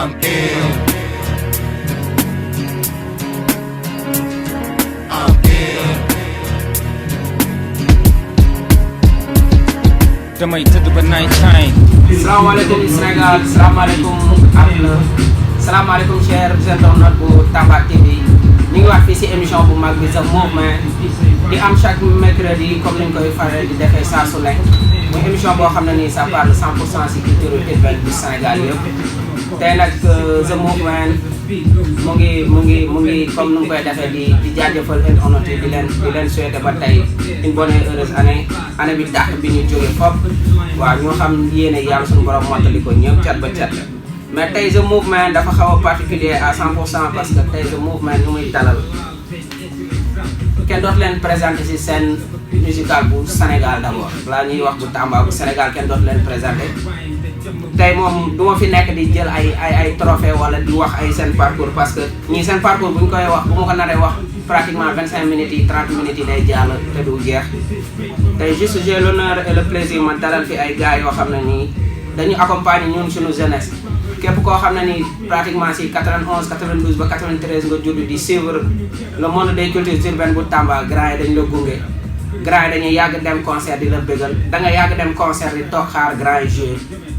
I'm ill. I'm ill. damay tëdd ba night time. salaamaaleykum Sénégal salaamaaleykum àdduna salaamaaleykum chers internautes bu Tamba TV ñu ngi wax fii si émission bu mag bi The Movement di am chaque mercredi comme ni ñu koy faral di defee saa su nekk muy émission boo xam ne nii ça parle 100% si culture urbaine du Sénégal yëpp tey nag The Movement mu ngi comme nu mu koy defee di jaajëfal internautes yi di leen souhaiter ba tey une bonne et heureuse année bi dàq bi ñu jógee foofu waaw ñoo xam yéene yàlla suñu borom mottali ko ñëpp cat ba cat mais tey The Movement dafa xaw a particulier à 100% parce que tey The Movement ñu muy dalal kenn dootu leen présenté ci scène musicale bu Sénégal d'abord balaa ñuy wax bu Tamba bu Sénégal kenn dootu leen présenté tey moom du ma fi nekk di jël ay trophée wala di wax ay seen parcours parce que ñii seen parcours bu ñu koy wax bu ma ko naree wax pratiquement 25 minutes yi 30 minutes yi day jàll te du jeex tey juste j'ai l'honneur et le plaisir ma dalal fi ay gars yoo xam ne nii dañu accompagner ñun suñu jeunesse képp koo xam ne nii pratiquement si 91 92 ba 93 nga judd di suivre le monde des cultures urbaines bu Tamba grand yi dañu la gunge grand yi dañuy yàgg dem concert di la bégal da nga yàgg dem concert di toog xaar grand yi jouer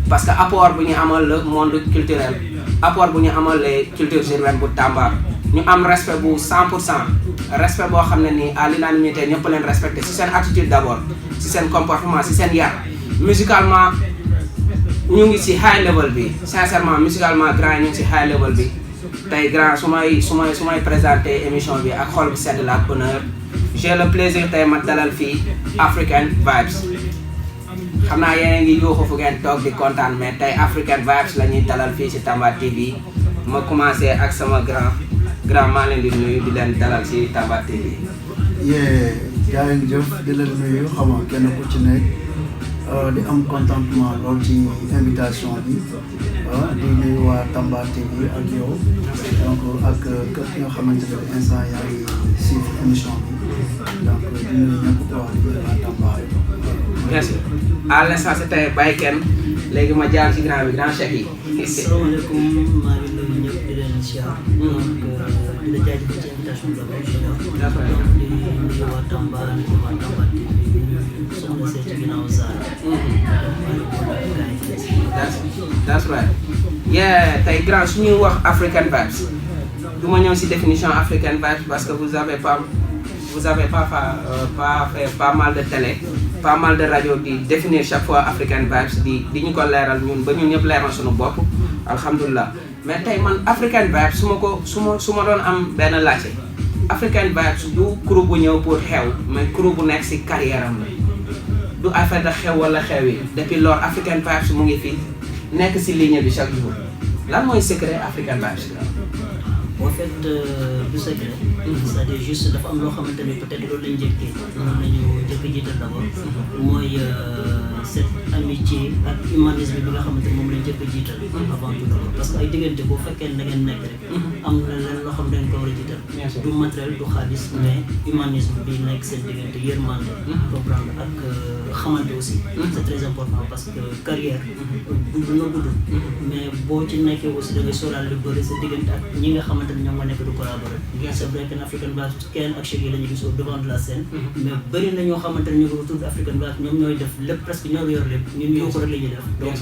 parce que apport bu ñu amal le monde culturel apport bu ñu amal les cultures urbaines bu Tamba ñu am respect bu 100% respect boo xam ne nii à l'unanimité ñëpp leen respecté si seen attitude d'abord si seen comportement si seen yar musicalement ñu ngi si high level bi sincèrement musicalement grand ñu ngi si high level bi tey grand su may présenté émission bi ak xol bu sedd la ak honneur j'ai le plaisir tey ma dalal fii African Vibes xam naa yéen a ngi yuuxu fu ngeen toog di kontaan mais tey African Vibes la ñuy dalal fii si Tamba TV ma commencé ak sama grand maa leen di nuyu di leen dalal si Tamba TV. yaa ngi jëf di leen nuyu xam nga kenn ku ci nekk di am contentement lool ci invitation bi di nuyu waa Tamba TV ak yow donc ak képp nga xamante ne instant yaa ngi suivre émission bi donc di nuyu ñëpp quoi di nuyu waa Tamba. merci à l'instant c'était Baye Ken léegi ma jaar ci grand bi grand chef yi. asalaamaaleykum maa ngi nuyu ñëpp di leen siyaar. donc di la jaajëfal ci invitation bi d'abord di nuyu waa Tamba di nuyu waa Tamba TV di nuyu soxna Seydou ci ginnaaw Zara. that's right. tey grand su ñuy wax African Vibes du ma ñëw si définition African Vibes parce que vous avez pas fait pas mal de télé pas mal de radio di définir chaque fois African Vibes di ñu ko leeral ñun ba ñun ñëpp leeral suñu bopp alhamdulilah mais tey man African Vibes su ma doon am benn laajte African Vibes du crew bu ñëw pour xew mais crew bu nekk si carrière am la du affaire de xew wala xew yi depuis lors African Vibes mu ngi fi nekk si ligne bi chaque jour lan mooy secret African Vibes. en fait du secret. c'est-à-dire juste dafa am loo xamante ne peut-être loolu lañ njëkkee. loolu la ñu njëkk a jiital d'abord. mooy cette amitié ak humanisme bi nga xamante ne moom lañ njëkk a jiital. avant tout d'abord parce que ay diggante boo fekkee da ngeen nekk rek. am na leen loo xam ne dañ ko war a jiital. du matériel du xaalis mais humanisme bi nekk seen diggante yërmande. comprendre ak xamante aussi. c'est très important parce que carrière. du nga gudd. mais boo ci nekkee aussi da ngay sóoraale lu bëri sa diggante ak ñi nga xamante ñoom nga nekk du collaborer. c'est vrai que African Vibes kenn ak Cheikh yi la ñu gis au devant de la scène. mais bëri na ñoo xamante ne ñu ngi autour de African Vibes ñoom ñooy def lépp presque ñoo yor lépp ñun ñoo ko rek la ñuy def. donc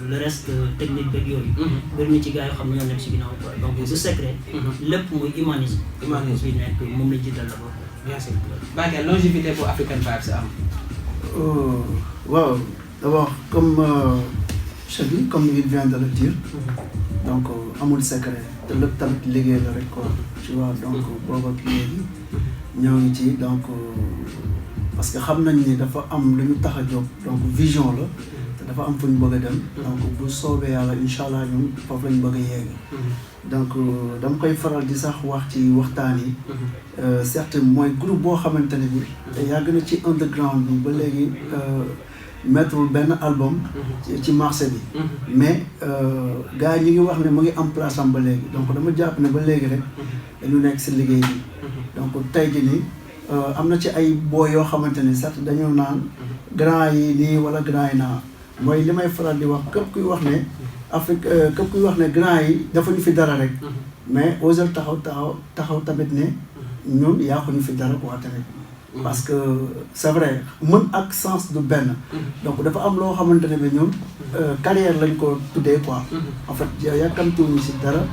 le reste technique beeg yooyu. bëri na ci gars yoo xam ne ñoo nekk ci ginnaaw quoi donc du secret. lépp muy humanisme. humanisme bi nekk moom la jiital d'abord. bien sûr Bakel longévité bu African Vibes am. waaw d'abord comme chef bi comme il vient de le dire. donc amul secret te lépp tamit liggéey la rek quoi tu vois donc boobu ak léegi ñoo ngi ci donc parce que xam nañ ni dafa am lu ñu tax a jóg donc vision la te dafa am fu ñu bëgg a dem donc bu soobee yàlla incha allah ñun foofu lañ bëgg a yegg donc dama koy faral di sax wax ci waxtaan yi certes mooy groupe boo xamante ne bi te yàgg na ci underground bi ba léegi mettre benn album ci marché bi mais gars yi ñu ngi wax ne mu ngi am place am ba léegi donc dama jàpp ne ba léegi rek dañu nekk si liggéey bi donc tey jii nii am na ci ay boo yoo xamante ne sax dañoo naan grand yi nii wala grand yi naa mooy li may faral di wax képp kuy wax ne Afrique képp kuy wax ne grand yi dafa ñu fi dara rek mais osel taxaw tamit ne ñun yàqu ñu fi dara quoi tamit parce que c'est vrai mën ak sens du benn donc dafa am loo xamante ne bi ñun carrière lañ ko tuddee quoi en fait yàkkamtuwuñu si dara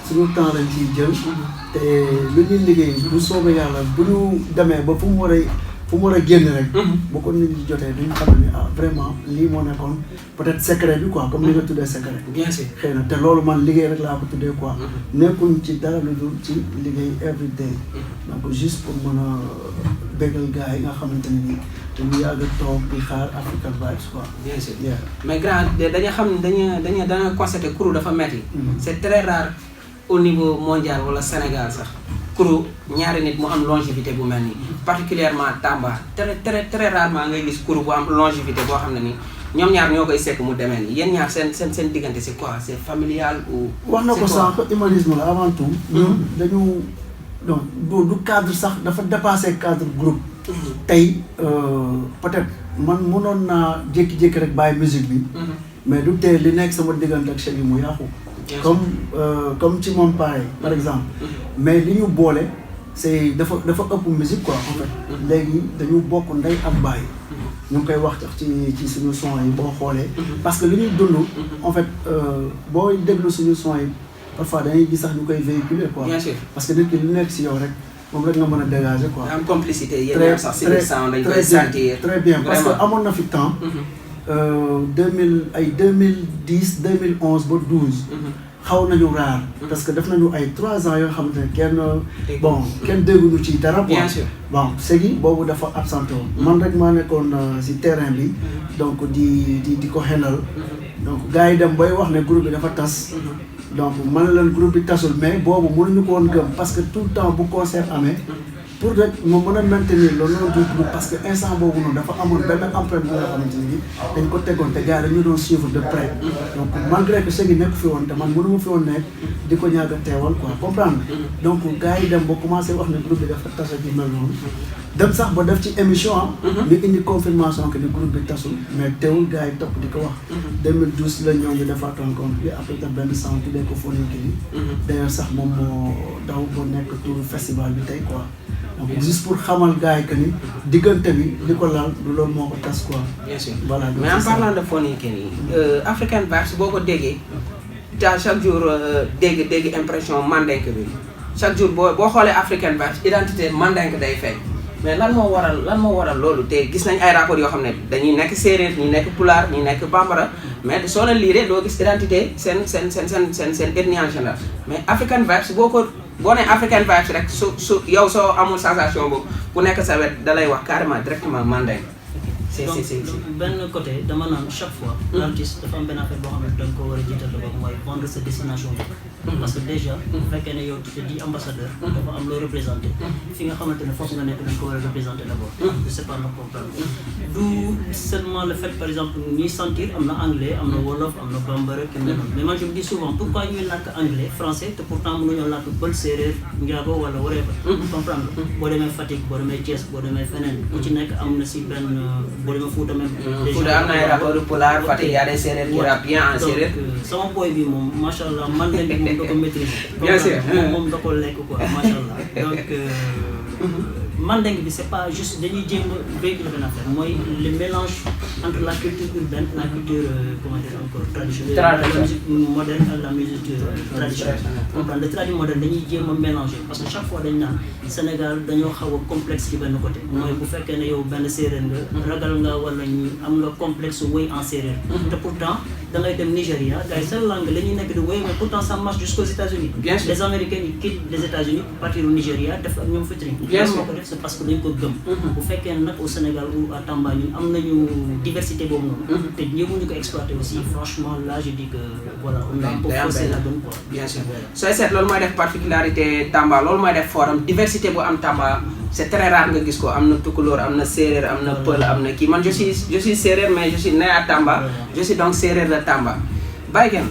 suñu temps lañ ciy jël te lu ñuy liggéey bu soobee yàlla bu ñu demee ba fu mu war a génn rek bu ko nit ñi jotee dañu xam ne ah vraiment lii moo nekkoon peut-être secret bi quoi comme li nga tuddee secret bien sûr xëy na te loolu man liggéey rek laa ko tuddee quoi nekkuñ ci dara lu dul ci liggéey every day donc juste pour mën a bégal gars yi nga xamante ne nii dañu yàgg toog di xaar African Vibes quoi. bien sûr mais grand dañu xam ne dañu constaté crew dafa metti c'est très rare au niveau mondial wala Sénégal sax crew ñaari nit mu am longévité bu mel nii particulièrement Tamba très rarement ngay gis crew bu am longévité boo xam ne nii ñoom ñaar ñoo koy sekk mu demee nii yéen ñaar seen diggante c'est quoi c'est familial ou. wax na ko sànq humanisme la avant tout. ñun dañu donc du cadre sax dafa dépassé cadre groupe. tey peut-être man mënoon naa jékki-jékki rek bàyyi musique bi. mais du tee li nekk sama diggante ak Shaggy mu yàqu. comme ci moom pareil par exemple. mais li ñu boole c'est dafa ëpp musique quoi en fait. léegi dañu bokk ndey ak baay. ñu ngi koy wax ci suñu son yi boo xoolee. parce que li ñuy dund. en fait booy déglu suñu son yi parfois dañuy gis sax ñu koy véhiculer quoi. bien sûr parce que nit ki lu nekk si yow rek moom rek nga mën a dégager quoi. am complicité yéen ñaar sax si biir sound dañ koy sentir. très bien parce que amoon na fi temps. 2010 2011 ba 12. xaw nañu raar. parce que def nañu ay 3 ans yoo xamante ne kenn dégguñu ci dara quoi. bien sûr bon Shaggy boobu dafa absenté woon. man rek maa nekkoon si terrain bi. donc di ko xelal. donc gars yi dem bay wax ne groupe bi dafa tas. donc man la leen groupe bi tasul mais boobu mënuñu ko woon gëm parce que tout le temps bu concert amee. pour rek mu mën a maintenir le nom du groupe parce que instant boobu noonu dafa amoon benn empreinte bi nga xamante ni dañ ko tegoon te gars yi dañu doon suivre de près. donc malgré que Shaggy nekk fi woon te man mënu ma fi woon nekk di ko ñaaga teewal quoi comprendre donc gars yi dem ba commencé wax ne groupe bi dafa tas ak yu mel noonu dem sax ba def ci émission ñu indi confirmation que ni groupe bi tasul mais teewul gars yi topp di ko wax 2012 la ñëw ñu defaat rencontre bi après tam benn sant tuddee ko Foninké bi d'ailleurs sax moom moo daw ba nekk tour festival bi tey quoi donc juste pour xamal gars yi que ni diggante bi li ko laal du loolu moo ko tas quoi. bien sûr voilà mais en parlant de Foninké nii African Vibes boo ko déggee chaque jour dégg impression mandingue bi chaque jour boo xoolee African Vibes identité mandingue day feeñ mais lan moo waral loolu te gis nañ ay rapports yoo xam ne dañuy nekk séeréer ñi nekk pulaar ñi nekk bambara mais soo leen liiree doo gis identité seen ethnie en général mais African Vibes boo nee African Vibes rek su yow soo amul sensation boobu ku nekk sa wet da lay wax carrément directement mandingue. donc benn côté dama naan chaque fois l'artiste dafa am benn affaire boo xam ne da nga ko war a jiital d'abord mooy vendre sa destination bi parce que déjà bu fekkee ne yow tu te dis ambassadeur dafa am loo représenté fi nga xamante ne foofu nga nekk da nga ko war a représenté d'abord je sais pas na comprendre du seulement le fait par exemple ñuy sentir am na anglais am na wolof am na bambara ki mel noonu mais man je me dis souvent pourquoi ñuy làkk anglais français te pourtant mënuñoo làkk bël séeréer njaago wala whatever comprendre boo demee Fatick boo demee Thiès boo demee feneen ku ci nekk am na si benn boo demee Fouta même. Fouta am na ay rapport pulaar Fatick y a des séeréer qui rappent bien en séeréer. sama boy bi moom macha allah man leen bi moom da ko maîtriser. bien sûr moom da ko lekk quoi macha allah donc mandingue bi c'est pas juste dañuy jéem a véhiculer benn affaire mooy le mélange entre la culture urbaine la culture comment dire encore traditionnelle. la musique moderne ak la musique traditionnelle. comprendre le tradi moderne dañuy jéem a mélanger parce que chaque fois dañ naan Sénégal dañoo xaw a complexe ci benn côté. mooy bu fekkee ne yow benn séeréer nga. ragal nga wala ñu am nga complexe wéy en séeréer. te pourtant da ngay dem Nigéria gars yi seen langue la ñuy nekk di wéy mais pourtant ça marche jusqu'aux États-Unis. bien sûr les Américains yi quittent les États-Unis partir au Nigéria def ak ñoom featuring. bien sûr c'est parce que dañ ko gëm. bu fekkee nag au Sénégal ou à Tamba ñun am nañu diversité boobu noonu. te ñëwuñu ko exploiter aussi franchement là je dis que voilà on a un peu forcé la donne quoi. bien sûr sooy seet loolu mooy def particularité Tamba loolu mooy def forum diversité bu am Tamba c'est très rare nga gis ko am na tukulóor am na séeréer am na pël am na kii man je suis séeréer mais je suis né à Tamba je suis donc séeréer de Tamba. Bayken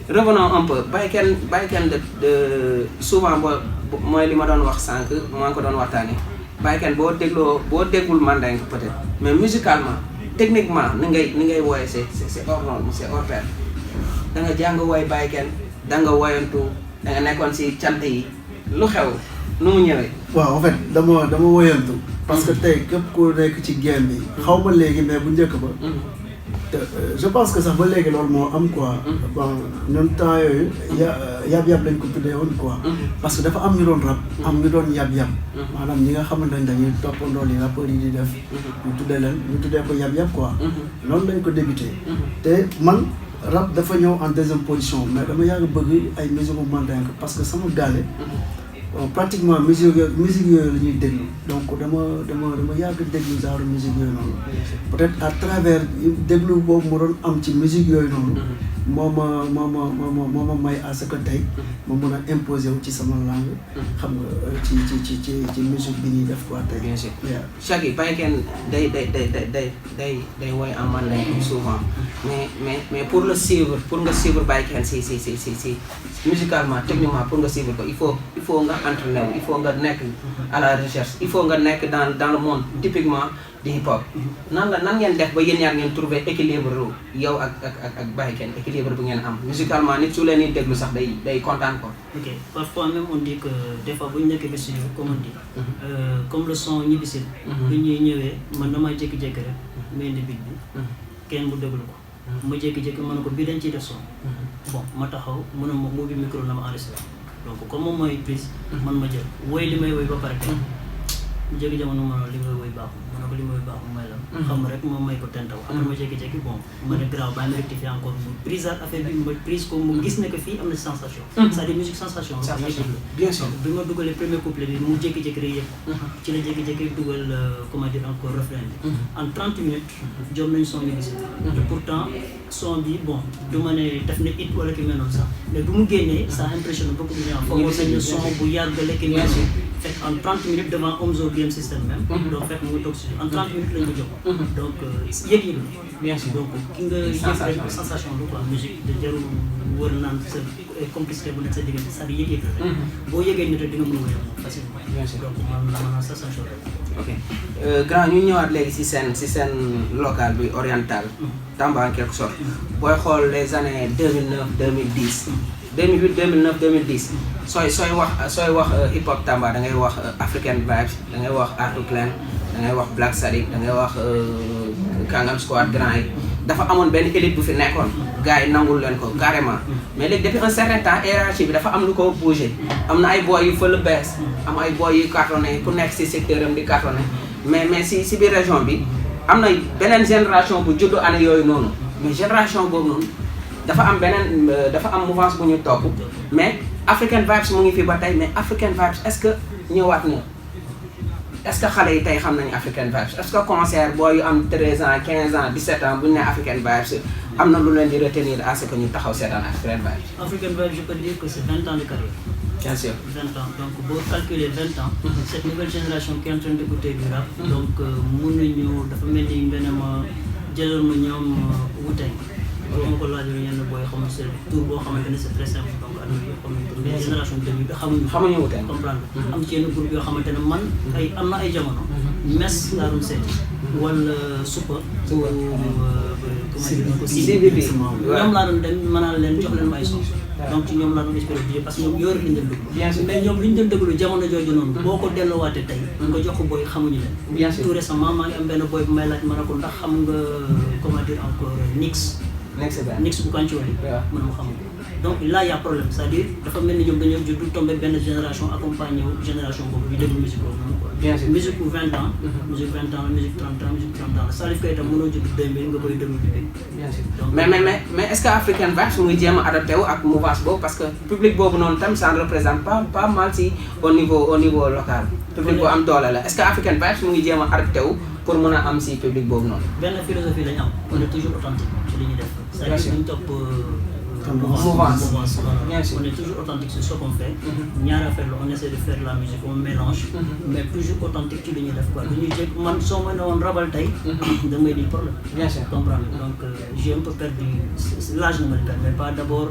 revenons un peu Bayken de souvent mooy li ma doon wax sànq maa ngi ko doon waxtaanee Bayken boo déggul mandingue peut-être mais musicalement techniquement ni ngay woyee c'est hors norme c'est hors pair da nga jàng woy Baye Ken da nga woyantu da nga nekkoon si cant yi lu xew nu mu ñëwee. waaw en fait dama woyantu parce que tey képp ku nekk ci game bi xaw ma léegi mais bu njëkk ba je pense que sax ba léegi loolu moo am quoi bon ñun temps yooyu yab-yab lañ ko tuddee woon quoi parce que dafa am ñu doon rap am ñu doon yab-yab maanaam ñi nga xamante ne dañuy toppandoo li rappeurs yi di def ñu tuddee ko yab-yab quoi noonu lañ ko débuté te man rap dafa ñëw en deuxième position mais dama yàgg bëgg ay musique bu mandingue parce que sama gaale pratiquement musique yooyu la ñuy déglu donc dama yàgg déglu genre musique yooyu noonu peut-être à travers déglu boobu ma doon am ci musique yooyu noonu moo ma may à ce que tey ma mën a imposer wu ci sama langue xam nga ci musique bi ñuy def quoi tey. bien sûr chaque yi Baye Ken day woy en mandingue souvent mais pour nga suivre Baye Ken si musicalement techniquement pour nga suivre ko il faut nga entraîner wu il faut nga nekk à la recherche il faut nga nekk dans le monde typiquement di hip hop nan ngeen def ba yéen ñaar ngeen trouver équilibre yow ak Baye Ken équilibre bu ngeen am musicalement nit su leen di déglu sax day kontaan ko. ok parfois même on dit que des fois bu ñu nekkee ba studio comme on dit comme le son ñibbisil bu ñuy ñëwee man damay jékki-jékki rek may indi beat bi kenn mu déglu ko ma jékki-jékki mën na ko bii dañ ciy def son bon ma taxaw mën a ma ubbi micro na ma enregistré donc comme moom mooy prise man ma jël woy li may woy ba pare kenn mu jékki jamono ma li may woy baaxul ma ne ko li may woy baaxul mooy lan xam nga rek moom may ko tentaw après ma jékki-jékki bon ma ne grave bàyyi ma rectifier encore mu prise affaire bi ma prise ko mu gis ne que fii am na sensation c'est-à-dire musique sensation bien sûr bi ma dugalee premier couplet bi mu jékki-jékki rek yëpp ci la jékki-jékki dugal comment dire encore refrain bi en 30 minutes jom nañ son ñu gis te pourtant son bi bon du ma ne def na it wala ki mel noonu sax mais bu mu génnee ça impressionne beaucoup de gens foogoon nañ ne son bu yàgg la ki mel fekk en 30 minutes devant Omzo BM System même donc fekk mu ngi toog studio en 30 minutes lañ ko jox donc yëg-yëg la bien sûr donc ki nga yëg rek sensation la quoi musique de jarul wër naan sa complicité bu nekk sa diggante c'est-à-dire yëg-yëg la rek boo yëgee nit rek di nga mën a wéyal moom facilement bien sûr donc man sensation la ok grand ñu ñëwaat léegi si seen local bi oriental Tamba en quelque sorte booy xool les années 2009 2010 2008 2009 2010 sooy wax hip hop Tamba da ngay wax African Vibes da ngay wax Artu Clan da ngay wax Black Sadiq da ngay wax Kangam Squad grand yi dafa amoon benn élite bu fi nekkoon gars yi nangul leen ko carrément mais léegi depuis un certain temps hiérarchie bi dafa am lu ko bougé am na ay boy yu fël bees am ay boy yu cartonné ku nekk si secteur am di cartonné mais si biir région bi am na beneen génération bu juddu année yooyu noonu mais génération boobu noonu dafa am mouvance bu ñu topp mais African Vibes mu ngi fi ba tey mais African Vibes est-ce que ñëwaat na est-ce que xale yi tey xam nañu African Vibes est-ce que concert booy yu am 13 ans 15 ans 17 ans bu ñu nee African Vibes am na lu leen di retenir à ce que ñu taxaw seetaan African Vibes. African Vibes je peux dire que c'est 20 ans de carrière. Bien sûr. 20 ans donc boo calculer 20 ans. Cette nouvelle génération qui est en train d'écouter du rap. donc mun nañu dafa mel ni benn ma jëlal ma ñoom Wu-Tang. boo ma ko laajoon yenn booy xam ne c'est tour boo xamante ne c'est très simple donc am na yoo xamante ne mais génération bi xamuñu Wu-Tang comprendre am ci yenn groupe yoo xamante ne man am na ay jamono mes laa doon seeti wala suppa ñoom laa doon dem mënaa leen jox leen may son donc ci ñoom laa doon espérer bi parce que ñoom yooyu lañ doon déglu mais ñoom li ñu doon déglu jamono jooju noonu boo ko delloowaatee tey nga jox ko booy xamuñu leen tout récemment maa ngi am benn booy bu may laaj ma ne ko ndax xam nga comment dire encore Nix bu Kanchooli mën ma xam donc là y a problème c'est-à-dire dafa mel ni ñoom dañoo juddu tombé benn génération accompagné wu génération boobu ñu déglu musique boobu noonu quoi musique pour 20 ans musique 20 ans la musique 30 ans musique 30 ans la Salif Keita mënoo judd 2000 nga koy déglu di dégg bien sûr mais est-ce que African Vibes mu ngi jéem a adapté wu ak mouvance boobu parce que public boobu noonu tam ça ne représente pas mal si au niveau local public bu am doole la est-ce que African Vibes mu ngi jéem a adapté wu pour mën a am si public boobu noonu benn philosophie lañu am on est toujours authentique ci li ñuy def c'est-à-dire duñ topp mouvance. On est toujours authentique sur ce qu'on fait. On essaie de faire la musique, on mélange, mais toujours authentique ci li ñuy def quoi. Man soo ma ne woon rabal tey damay di problème. Bien sûr. Comprendre donc j'ai un peu perdu l'âge na ma di mais pas d'abord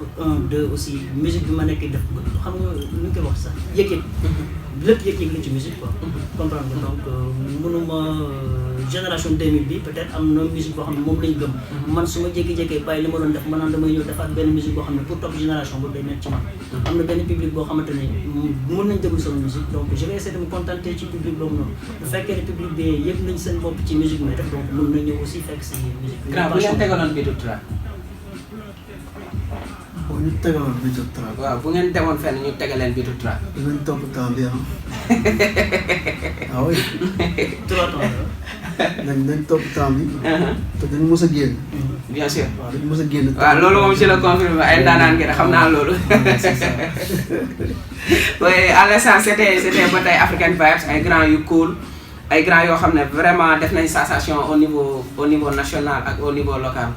aussi musique bi ma nekk def xam nga lu ñu koy wax sax yëg-yëg lépp yëg-yëg la ci musique quoi. Comprendre donc mënuma génération 2000 bi peut-être am na musique boo xam ne moom lañ gëm man su ma jékki-jékkee bàyyi li ma doon def ma naan damay ñëw defaat benn musique boo xam ne pour top génération boobu day nekk ci man am na benn public boo xamante ne mën nañ déglu sama musique donc je vais essayer de me contenter ci public boobu noonu bu fekkee ne public bi yëpp nañ seen bopp ci musique may def donc mën nañ ñëw aussi fekk si musique grand bu ngeen tegaloon bitu track bon ñu tegaloon bi jot track waaw bu ngeen demoon fenn ñu tegaleen bitu track dinañ topp temps bi ah oui 3 ans nañ topp temps bi te dañu mos a génn bien sûr waaw dañu mos a génn waaw loolu moom je le confirme ay ndaanaan gi xam naa loolu oui à l'instant c'était ba tey African Vibes ay grands yu cool ay grands yoo xam ne vraiment def nañ sensation au niveau national ak au niveau local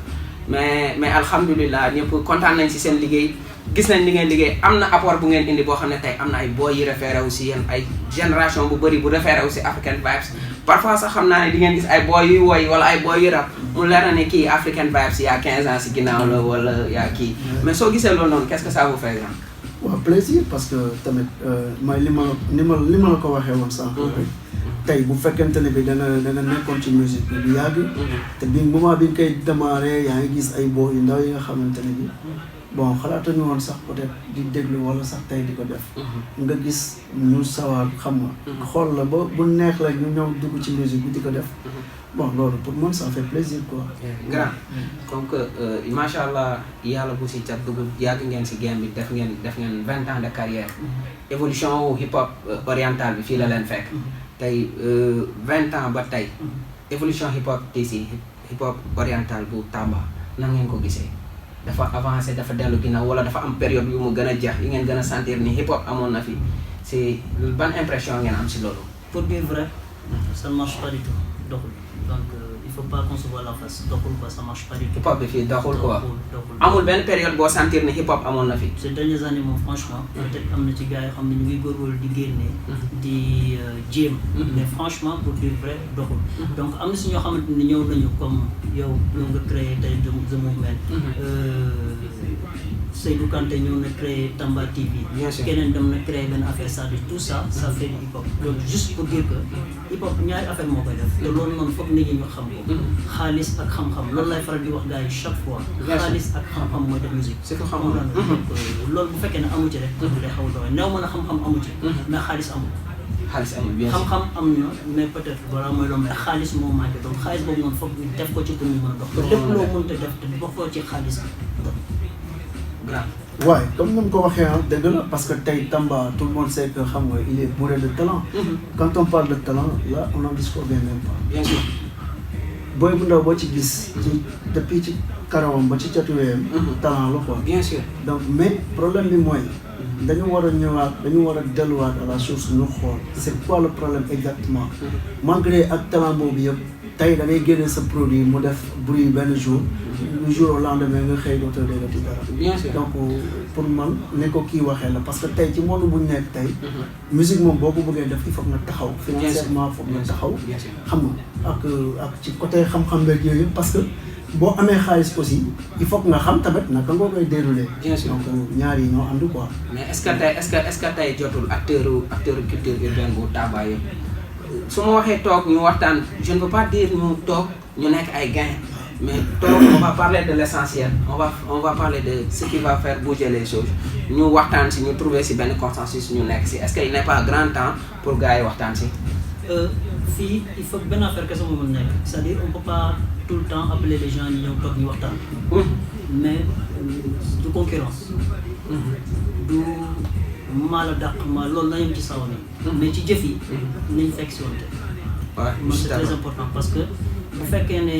mais alhamdulilah ñëpp kontaan nañ ci seen liggéey gis nañ li ngeen liggéey am na apport bu ngeen indi boo xam ne tey am na ay boy yi référé wu si yéen ay génération bu bëri bu référé wu si African Vibes parfois sax xam naa ne di ngeen gis ay boy yuy woy wala ay boy yu rap mu leer na ne kii African Vibes y a 15 ans si ginnaaw la wala yaa kii mais soo gisee loolu noonu qu'est-ce que ça vous fait grand waaw plaisir parce que tamit mooy li ma la ko waxee woon sànq rek tey bu fekkente ne bi da nga nekkoon ci musique bi du yàgg te bi moment bi nga koy démarré yaa ngi gis ay boo yu ndaw yi nga xamante ne bi bon xalaatuñu woon sax peut-être di déglu wala sax tey di ko def nga gis ñu sawar xam nga xool la ba bu neex la ñu ñëw dugg ci musique bi di ko def bon loolu pour moi ça fait plaisir quoi grand comme que macha allah yàlla bu si cat dugg yàgg ngeen si game bi def ngeen 20 ans de carrière évolution wu hip hop oriental bi fii la leen fekk tey 20 ans ba tey évolution hip hop tisi hip hop oriental bu Tamba nan ngeen ko gisee dafa avancé dafa dellu ginnaaw wala dafa am période yu mu gën a jeex yi ngeen gën a sentir ni hip hop amoon na fi c'est ban impression ngeen am si loolu pour dire vrai ça ne marche pas du tout doxul donc il faut pas qu'on se voit la face doxul quoi ça marche pas du tout hip hop bi fii doxul quoi amul benn période boo sentir ni hip hop amoon na fi ces dernières années moom franchement peut-être am na ci gars yoo xam ne ñu ngi góorgóorlu di génne di jéem mais franchement pour dire vrai doxul donc am na si ñoo xamante ni ñëw nañu comme yow nga créé tey The Movement Seydou Kanté ñëw na créé Tamba TV keneen dem na créé benn affaire ça de tout ça ça fait du hip hop donc juste pour dire que hip hop ñaari affaire moo koy def te loolu noonu foog nit ñi ñu xam ko xaalis ak xam-xam loolu lay faral di wax gars yi chaque fois xaalis ak xam-xam mooy def musique surtout xam-xam loolu bu fekkee ne amu ci rek day xaw a doy néew mën a xam-xam amu ci mais xaalis amul bien xam-xam am na mais peut-être voilà mooy loolu mais xaalis moo manqué donc xaalis boobu noonu foog ñu def ko ci pour mu mën a dox lépp loo mënta def te bokkoo ci xaalis waaye comme ni mu ko waxee ah dëgg la parce que tey Tamba tout le monde sait que xam nga il est bourré de talent quand on parle de talent là on n'en discute même pas bien sûr booy bu ndaw boo ci gis ci depuis ci karawam ba ci catuweem talent la quoi bien sûr donc mais problème bi mooy dañu war a ñëwaat dañu war a delluwaat à la source ñu xool c'est quoi le problème exactement malgré ak talent boobu yëpp tey da ngay génne sa produit mu def bruit benn jour le jour au lendemain nga xëy dootoo déggati dara bien sûr donc pour man ne ko kii waxee la parce que tey ci monde bu ñu nekk tey musique moom boo ko bëggee def il faut nga taxaw financièrement foog nga taxaw xam nga ak ci côté xam-xam beeg yooyu parce que boo amee xaalis aussi il faut que nga xam tamit naka nga koy dérouler bien sûr donc ñaar yi ñoo ànd quoi mais est-ce que tey jotul acteur culture urbaine bu Tamba yëpp su ma waxee toog ñu waxtaan je ne veux pas dire ñu toog ñu nekk ay gain mais toog on va parler de l'essentiel on va parler de ce qui va faire bouger les choses ñu waxtaan si ñu trouver si benn consensus ñu nekk si est-ce que il n'est pas grand temps pour gars yi waxtaan si fii il faut benn affaire kese moo mën nekk c'est-à-dire on peut pas tout le temps appeler les gens ñu ñëw toog ñu waxtaan mais du concurrence du maa la dàq ma loolu nañu ci saw ni mais ci jëf yi nañ fekk si wante c'est très important parce que bu fekkee ne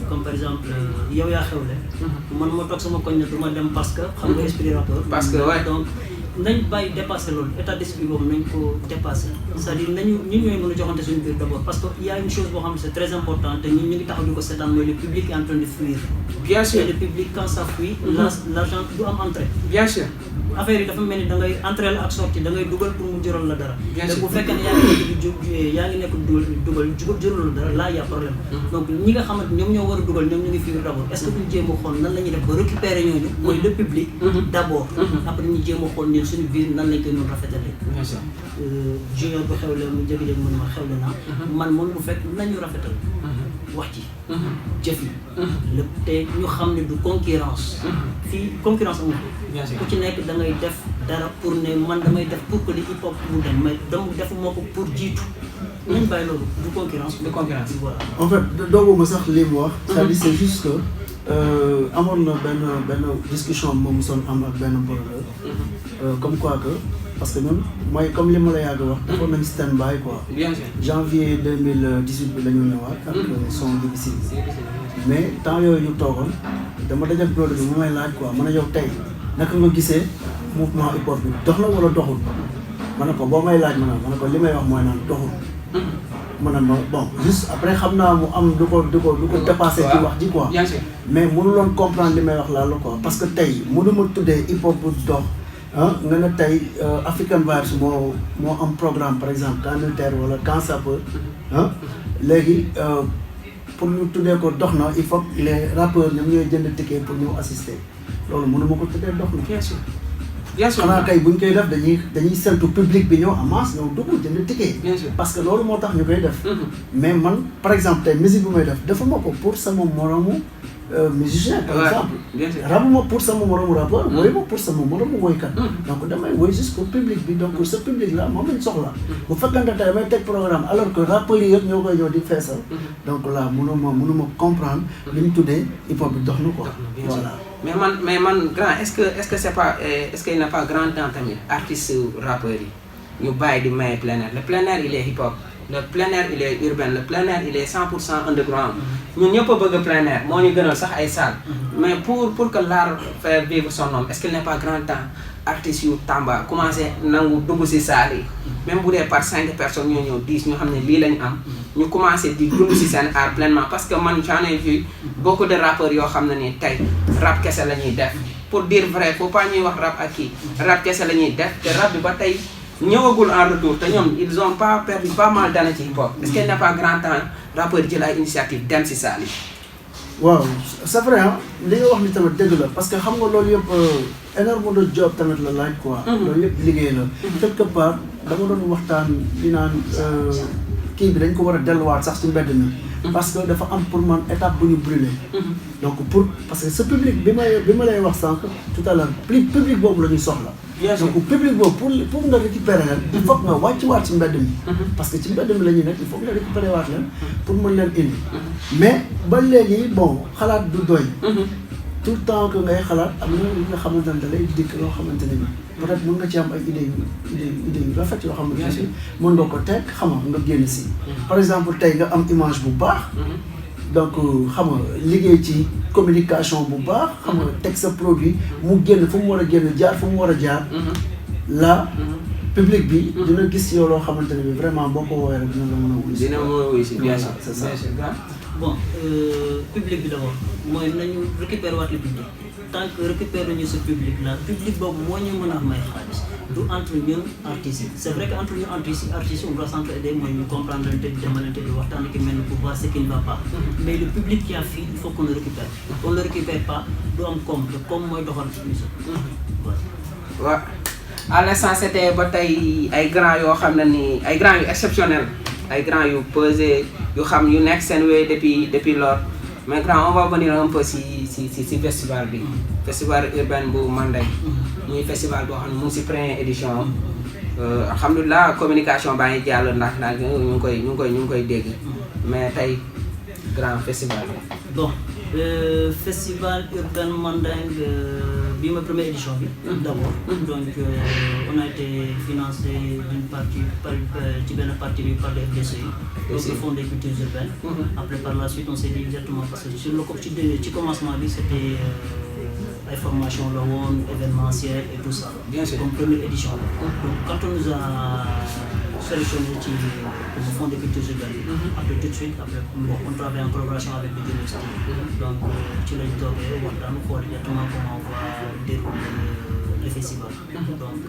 comme par exemple yow yaa xewle man ma toog sama koñ ne du ma dem parce que xam nga esprit rapport parce que ouais donc nañ bàyyi dépasser loolu état d'esprit boobu nañ ko dépasser c'est-à-dire nañu ñun ñooy mën a joxante suñu biir d'abord parce que il y a une chose boo xam ne c'est très important te ñun ñu ngi taxaw di ko seetaan mooy le public est en train de fuir bien sûr et le public quand ça fuit l'argent du am entrée bien sûr affaire yi dafa mel ni da ngay entrer la ak sortie da ngay dugal pour mu jural la dara bien mais sûr bu fekkee ne yaa ngi nekk dugal jural la dara là y a problème donc ñi nga xamante ñoom ñoo war a dugal ñoom ñu ngi fuir d'abord est-ce que duñ jéem a xool nan la ñuy def ba récupérer ñooñu mooy le public d'abord après ñu jéem a xool ñun suñu biir nan lañ koy noonu rafetale bien sûr junior bu xewle mu jékki-jékki mën ma xewle naa man moom bu fekk nañu rafetal wax ci jëf yi lépp te ñu xam ne du concurrence fii concurrence amul ku ci nekk da ngay def dara pour ne man damay def pour que li hip hop mu dem mais dama defuma ko pour jiitu nañ bàyyi loolu du concurrence voilà en fait dooguma sax li mu wax c'est-à-dire c'est juste que amoon na benn discussion moom son am ak benn problème comme quoi que parce que ñun mooy comme li ma la yàgg wax defoon nañ stand by quoi janvier 2018 bi la ñu ñëwaat ak son BBC mais temps yooyu ñu toogoon dama dajak produit bi mu may laaj quoi man a yow tey naka nga gisee mouvement hip hop bi dox na wala doxul ma ne ko boo may laaj ma ne ko li may wax mooy naan doxul ma ne ma bon juste après xam naa mu am du ko dépassé ci wax ji quoi mais mënuloon comprendre li may wax laa la quoi parce que tey mënuma tuddee hip hop bu dox nga ne tey African Vibes moo am programme par exemple camp militaire wala camp sapeur léegi pour ñu tuddee ko dox na il faut que les rappeurs ñoom ñooy jënd ticket pour ñëw assister loolu mënuma ko tuddee dox na bien sûr xanaa kay bu ñu koy def dañuy sentu public bi ñëw en masse ñëw dugg jënd ticket parce que loolu moo tax ñu koy def mais man par exemple tey musique bu may def defuma ko pour sama moromu musicien par exemple rabuma pour sama moromu rappeur woy ma pour sama moromu woykat donc damay woy juste pour public bi donc ce public là moom lañ soxla bu fekkante tey damay teg programme alors que rappeurs yi yëpp ñoo koy ñëw di feesal donc là mënuma comprendre li ñu tuddee hip hop bi dox na quoi voilà mais man grand est-ce que c'est pas est-ce qu'il n'est pas grand temps tamit artistes rappeurs yi ñu bàyyi di maye plein air le plein air il est hip hop le plein air il est urbain le plein air il est 100% underground ñun ñëpp a bëgg plein air moo ñu gënal sax ay salles mais pour que l'art faire vivre son nom est-ce qu'il n'est pas grand temps artistes yu Tamba commencé nangu dugg ci salle yi même bu dee par 5 personnes ñoo ñëw 10 ñu xam ne lii lañ am ñu commencé di dund ci seen art pleinement parce que man j'en ai vu beaucoup de rappeurs yoo xam ne ni tey rap kese la ñuy def pour dire vrai faut pas ñuy wax rap ak kii rap kese la ñuy def te rap bi ba tey ñëwagul en retour te ñoom ils ont pas perdu pas mal d'années ci hip hop est-ce qu'il n'est pas grand temps rappeurs jël ay initiative dem ci salle yi waaw c'est vrai li nga wax ni tamit dëgg la parce que xam nga loolu yëpp énorme de job tamit la laaj quoi loolu yëpp liggéey la quelque part dama doon waxtaan di naan kii bi dañ ko war a delluwaat sax ci mbedd mi parce que dafa am pour man étape bu ñu brûlé donc parce que ce public bi ma lay wax sànq tout à l'heure public boobu la ñuy soxla donc public boobu pour nga récupérer leen il faut nga wàccuwaat ci mbedd mi parce que ci mbedd mi la ñuy nekk il faut nga récupérer waat leen pour mën leen indi mais ba léegi bon xalaat du doy tout le temps que ngay xalaat am na li nga xamante ne da lay dikk loo xamante ne bi peut-être mën nga ci am ay idées yu rafet yoo xamante ne bi mën nga ko teg xam nga génn si par exemple tey nga am image bu baax donc xam nga liggéey ci communication bu baax xam nga teg sa produit mu génn fu mu war a génn jaar fu mu war a jaar là public bi dina gis yow loo xamante ne bi vraiment boo ko woowee rek dina la mën a wuyu si. dina mën a wuyu si bien sûr c'est ça. bon public bi d'abord mooy nañu récupérer waat le public tant que récupérer ñu ce public là public boobu moo ñu mën a may xaalis du entre ñun artistes yi c'est vrai que entre ñun artistes on doit s'entraider mooy ñu comprendre te di demalante di waxtaan ki mel ni pour voir ce qui ne va pas mais le public qui a fii il faut qu'on le récupère on le récupère pas du am comme mooy doxal musique waaw à l'instant c'était ba tey ay grands yoo xam ne ni ay grands yu exceptionnels ay grands yu pesé yu xam yu nekk seen wéy depuis lors mais grand on va venir un peu si festival bi festival urbain bu Manday muy festival boo xam ne mu ngi si première édition alhamdulilah communication baa ngi jàll ndax ñu ngi koy dégg mais tey grand festival bi bon festival urbain Manding bi ma première édition bi d'abord donc on a été financé d'une partie ci benn partie bi par le FDCI donc le Fonds des cultures urbaines après par la suite on s'est dit exactement parce que sur le ci commencement bi c'était ay formation la woon événementiel et tout ça bien sûr comme première édition donc quand on nous a sélectionné ci le Fonds des cultures urbaines après tout de suite après bon on travaille en collaboration avec l'université donc ci lañ toogee waxtaan xool exactement comment on va dérouler le festival donc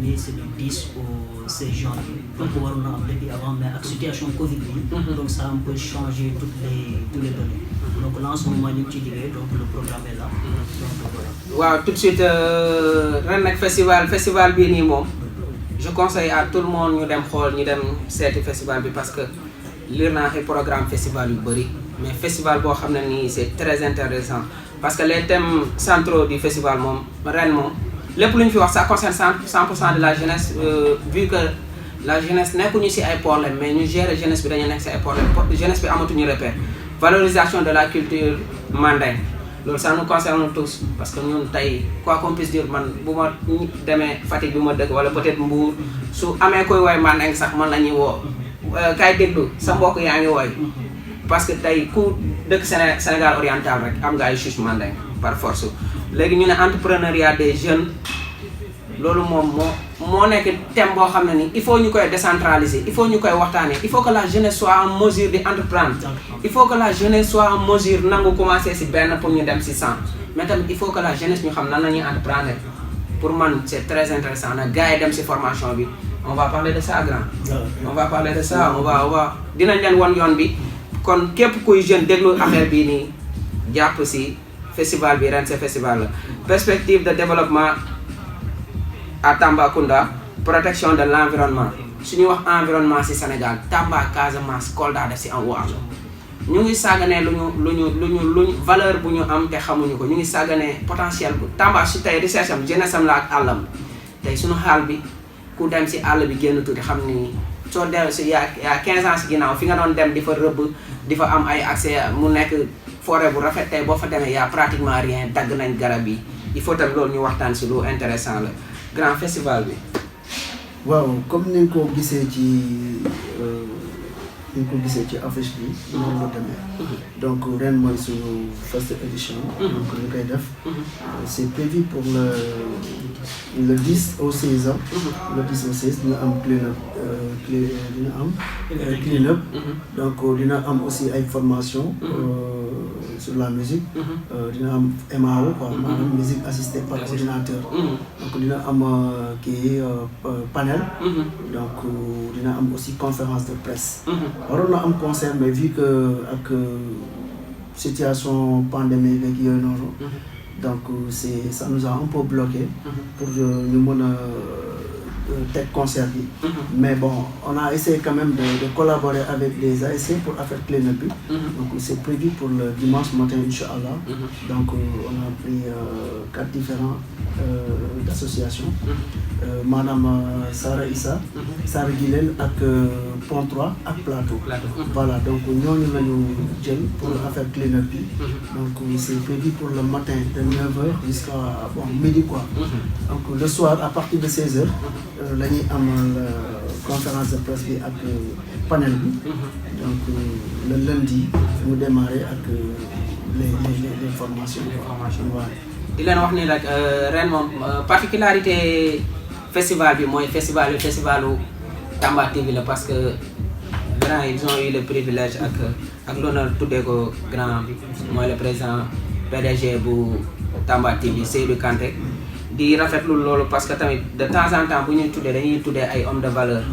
nii c'est du 10 au 16 janvier donc waroon na am depuis avant mais ak situation Covid bi donc ça a un peu changé tous les données donc là en ce moment ñu ngi ciy liggéey donc le programme est là donc voilà. waaw tout de suite ren nag festival bii nii moom je conseille à tout le monde ñu dem xool ñu dem seeti festival bi parce que lire naa ay programme festival yu bëri mais festival boo xam ne nii c'est très intéressant parce que les thèmes centraux du festival moom ren moom lépp lu ñu fi wax ça concerne 100% de la jeunesse vu que la jeunesse nekkuñu ci ay problème mais ñu gérer jeunesse bi dañu nekk ci ay problème jeunesse bi amatuñu repère valorisation de la culture mandingue loolu ça nous concerne tous parce que ñun tey quoi qu'on puisse dire man bu ma demee Fatick bi ma dëkk wala peut-être Mbour su amee koy woy mandingue sax man la ñuy woo kaay déglu sa mbokk yaa ngi woy parce que tey ku dëkk Sénégal oriental rek am nga ay chouche mandingue par force léegi ñu ne entrepreneuriat des jeunes loolu moom moo nekk thème boo xam ne ni il faut ñu koy décentraliser il faut ñu koy waxtaanee il faut que la jeunesse soit en mesure di entreprendre il faut que la jeunesse soit en mesure nangu commencer ci benn pour ñu dem ci 100 mais tamit il faut que la jeunesse ñu xam nan la ñuy entreprendre pour man c'est très intéressant nag gars yi dem ci formation bi on va parler de ça grand on va parler de ça on va dinañ leen won yoon bi kon képp kuy jeune déglu affaire bii nii jàpp ci festival bi ren c'est festival la perspective de développement à Tambacounda protection de l'environnement su ñuy wax environnement ci Sénégal Tamba Casamance Kolda def ci am wàll ñu ngi sàgganee lu ñu valeur bu ñu am te xamuñu ko ñu ngi sàgganee potentiel bu Tamba su tey recherche am jeunesse am la ak àllam tey suñu xaal bi ku dem ci àll bi génn tuuti xam ni soo dem ci yaa 15 ans ci ginnaaw fi nga doon dem di fa rëbb di fa am ay accès mu nekk forêt bu rafet tey boo fa demee yaa pratiquement rien dagg nañ garab yi il faut tamit loolu ñu waxtaan ci lu intéressant la grand festival bi. waaw comme ni nga ko gisee ci affiche bi noonu la demee donc ren mooy suñu first édition donc ñu koy def c'est prévu pour le 10 au 16 ans le 10 au 16 dina am clean up donc dina am aussi ay formation sur la musique dina am MAO quoi maanaam musique assistée par ordinateur donc dina am panel donc dina am aussi conférence de presse waroon na am concert mais vu que ak situation pandémie beeg yooyu noonu donc ça nous a un peu bloqué pour ñu mën a teg concert bi mais bon on a essayé quand même de collaborer avec des ASC pour affaire clean-up bi donc c'est prévu pour le dimanche matin Inch'Allah donc on a pris 4 différents d'associations maanaam Sara Issa Sara Gilel ak Pont 3 ak Plateau voilà donc ñooñu la ñu jël pour affaire clean-up bi donc c'est prévu pour le matin de 9h jusqu'à midi quoi donc le soir à partir de 16h la ñuy am conférence de presse bi ak panel bi donc le lundi mu démarrer ak les formations voilà. di leen wax ni rek ren moom particularité festival bi mooy festivalu Tamba TV la parce que grand ils ont eu le privilège ak l'honneur tuddee ko grand bi mooy le président PDG bu Tamba TV Seydou Kanté di rafetlu loolu parce que tamit de temps en temps bu ñuy tuddee dañuy tuddee ay hommes de valeur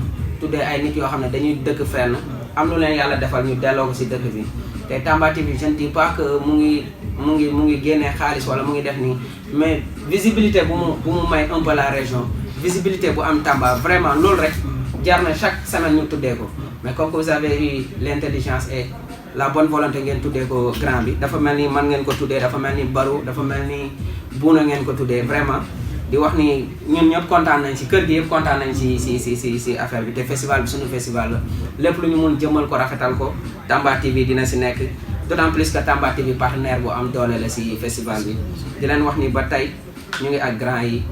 tuddee ay nit yoo xam ne dañuy dëkk fenn am lu leen yàlla defal ñu delloo ko ci dëkk bi te Tamba TV je ne dis pas que mu ngi génnee xaalis wala mu ngi def nii mais visibilité bu mu may un peu la région visibilité bu am Tamba vraiment loolu rek jar na chaque semaine ñu tuddee ko mais comme que vous avez eu l'intelligence et la bonne volonté ngeen tuddee ko grand bi dafa mel ni man ngeen ko tuddee dafa mel ni Barou dafa mel ni Buuna ngeen ko tuddee vraiment di wax ni ñun ñëpp kontaan nañ ci kër gi yëpp kontaan nañ ci affaire bi te festival bi suñu festival la lépp lu ñu mun jëmmal ko rafetal ko Tamba TV dina ci nekk d'autant plus que Tamba TV partenaire bu am doole la ci festival bi di leen wax ni ba tey ñu ngi ak grand yi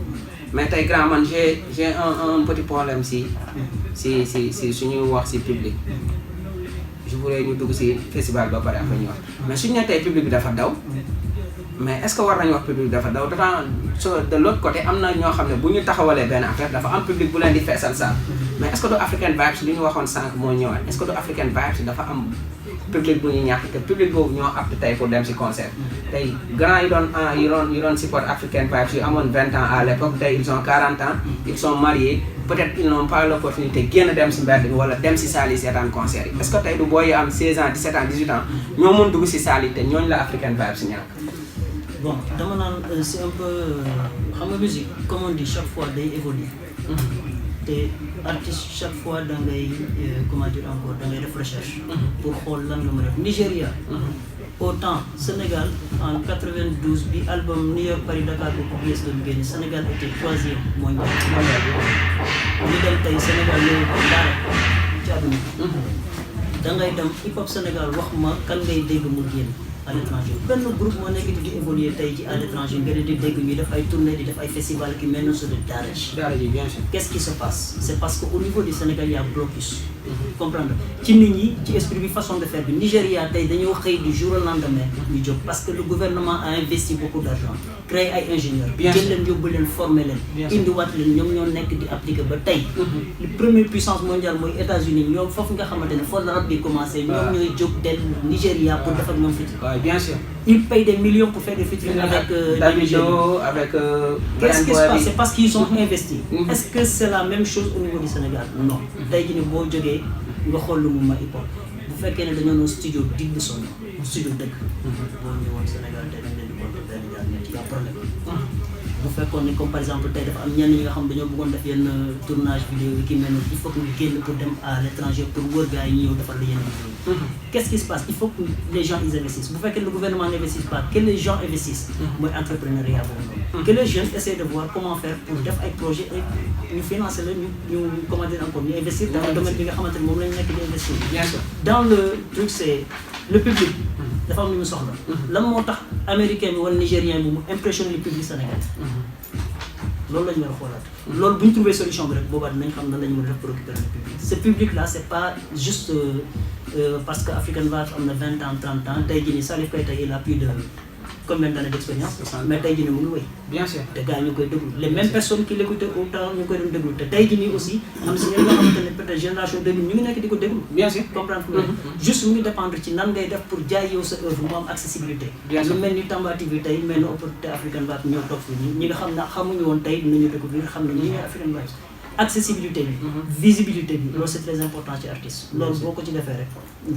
mais tey grand man j'ai un petit problème ci suñuy wax ci public je voudrais ñu dugg ci festival ba pare après ñu wax mais suñu ne tey public bi dafa daw mais est-ce que war nañu wax public dafa daw d'autant de l'autre côté am na ñoo xam ne bu ñu taxawalee benn affaire dafa am public bu leen di feesal saal mais est-ce que du African Vibes li ñu waxoon sànq moo ñëwaat est-ce que du African Vibes dafa am public bu ñu ñàkk te public boobu ñoo apte tey pour dem ci concert tey grand yi doon support African Vibes yu amoon 20 ans à l'époque tey ils ont 40 ans ils sont mariés peut-être ils n'ont pas l'opportunité génn dem ci mbedd bi wala dem ci salle yi seetaan concert yi est-ce que tey du booy yi am 16 ans 17 ans 18 ans ñoo mën dugg ci salle yi te ñooñu la African Vibes ñàkk. Bon, c'est un peu... La musique, comme on dit, chaque fois, elle évolue. te artiste chaque fois da ngay comment dire encore da ngay def recherche pour xool lan nga mën a def Nigéria autant Sénégal en 92 bi album New York Paris Dakar ko publié doon génn Sénégal était 3e mondial ñu dem tey Sénégal yow dara ci àdduna da ngay dem hip hop Sénégal wax ma kan ngay dégg mu génn à l'étranger benn groupe moo nekk di évoluer tey ci à l'étranger nga di dégg ñuy def ay tournées di def ay festival qui mènent sur le Daraj. bien sûr. Qu'est-ce qui se passe? C'est parce qu'au niveau du Sénégal il y a blocus. Comprendre ci nit ñi ci esprit bi façon de faire bi Nigéria tey dañoo xëy du jour au lendemain ñu jóg parce que le gouvernement a investi beaucoup d'argent créé ay ingénieurs jël leen yóbbu leen former leen indiwaat leen ñoom ñoo nekk di appliquer ba tey li première puissance mondiale mooy États-Unis ñoom foofu nga xamante ne foofu la rab bi commencé ñoom ñooy jóg del Nigéria pour def ak ñoom featuring. Bien sûr. Ils payent des millions pour faire des featuring avec Davido, avec qu'est-ce qui se passe? C'est parce qu'ils ont investi. Est-ce que c'est la même chose au niveau du Sénégal? Non. tey jii nii boo jógee nga xool lu mu ma hip hop bu fekkee ne dañoo doon studio digne de son nom studio dëkk boo ñëwoon Sénégal tey dañ leen di compter benn ñaar ñett y a problème bu fekkoon ni comme par exemple tey dafa am ñenn ñi nga xam dañoo bëggoon def yenn tournage vidéo yi ki mel noonu il faut que ñu génn pour dem à l'étranger pour wër gars yi ñëw defal la yenn vidéo qu'est-ce qui se passe? Il faut que les gens ils investissent bu fekkee le gouvernement n'investisse pas que les gens investissent mooy entrepreneuriat boobu noonu que les jeunes essaient de voir comment faire pour def ay projet et ñu financer la ñu comment dire encore ñu investir dans le domaine bi nga xamante ne moom lañu nekk di investir. Bien sûr. Dans le truc c'est le public dafa am lu mu soxla lan moo tax américain bi wala nigérien bi mu impressionné le public sénégalais loolu la ñu war a xoolaat loolu bu ñu trouvé solution bi rek boobaa dinañ xam nan la ñu mën a def pour récupérer le public ce public là c'est pas juste parce que African Vibes am na 20 ans 30 ans tey jii nii Salif Keita il a plus de combien d'années d'expérience mais tey jii nii mu ngi wéy Bien sûr. te gars yi ñu koy déglu les mêmes personnes qui l'écoutaient autant ñu koy doon déglu te tey jii nii aussi am si ñenn nga xamante ne peut-être génération 2000 ñu ngi nekk di ko déglu. Bien sûr. comprendre que juste mu ngi dépendre ci nan ngay def pour jaay yow sa œuvre mu am accessibilité. Bien sûr. lu mel ni Tamba TV tey mel na opportunité African Vibes ñoo toog fii ñi nga xam ne xamuñu woon tey dinañu découvrir xam ne ñi ñooy African Vibes accessibilité bi visibilité bi loolu c'est très important ci artiste loolu boo ko ci defee rek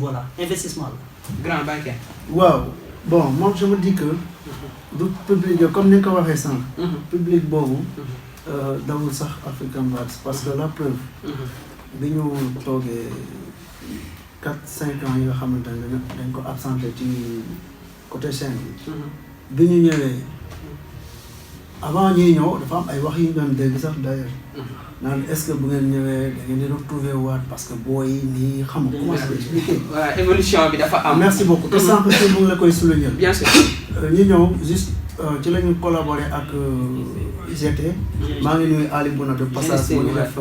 voilà investissement la. Grand banquier. waaw bon moi je me dis que du public comme ni nga ko waxee sànq. public boobu dawul sax African Vibes parce que la preuve bi ñu toogee 4-5 ans yi nga xamante ne dañ ko absenté ci côté scène bi ñu ñëwee avant ñuy ñëw dafa am ay wax yu ñu doon dégg sax d'ailleurs naan est-ce que bu ngeen ñëwee da ngeen di retrouver waat parce que booy yi nii xam nga comment se expliquer. Voilà, évolution bi dafa am. merci beaucoup te sànq si mu ngi la koy souligner. Bien sûr. ñu ñëw juste ci la ñu collaborer ak IGT. maa ngi nuyu Ali Bouna de passage mu ngi def